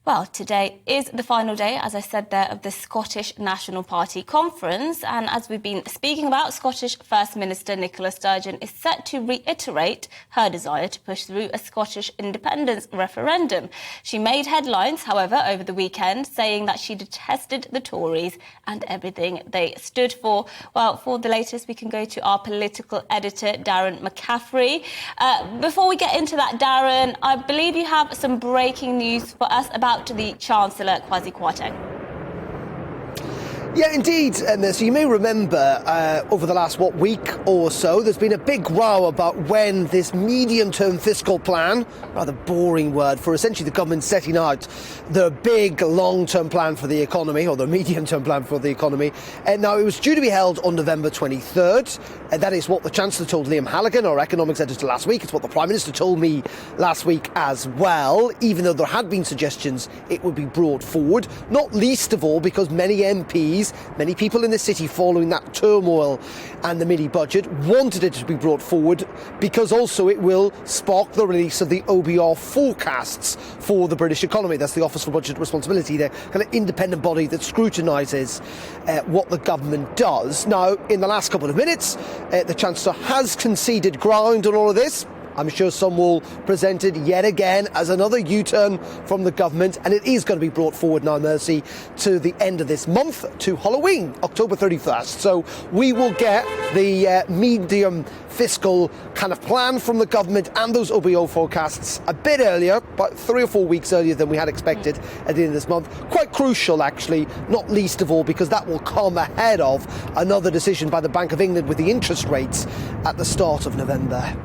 Well, today is the final day, as I said there, of the Scottish National Party conference. And as we've been speaking about, Scottish First Minister Nicola Sturgeon is set to reiterate her desire to push through a Scottish independence referendum. She made headlines, however, over the weekend, saying that she detested the Tories and everything they stood for. Well, for the latest, we can go to our political editor, Darren McCaffrey. Before we get into that, Darren, I believe you have some breaking news for us about the Chancellor Kwasi Kwarteng. Yeah, indeed, so you may remember over the last, week or so, there's been a big row about when this medium-term fiscal plan, rather boring word, for essentially the government setting out the big long-term plan for the economy, or the medium-term plan for the economy. And now it was due to be held on November 23rd. And that is what the Chancellor told Liam Halligan, our economics editor, last week. It's what the Prime Minister told me last week as well, even though there had been suggestions it would be brought forward, not least of all because many MPs, many people in the city following that turmoil and the mini-budget wanted it to be brought forward because also it will spark the release of the OBR forecasts for the British economy. That's the Office for Budget Responsibility, the kind of independent body that scrutinises what the government does. Now, in the last couple of minutes, the Chancellor has conceded ground on all of this. I'm sure some will present it yet again as another U-turn from the government, and it is going to be brought forward now, Mercy, to the end of this month, to Halloween, October 31st. So we will get the medium fiscal kind of plan from the government and those OBO forecasts a bit earlier, about 3 or 4 weeks earlier than we had expected at the end of this month. Quite crucial, actually, not least of all because that will come ahead of another decision by the Bank of England with the interest rates at the start of November.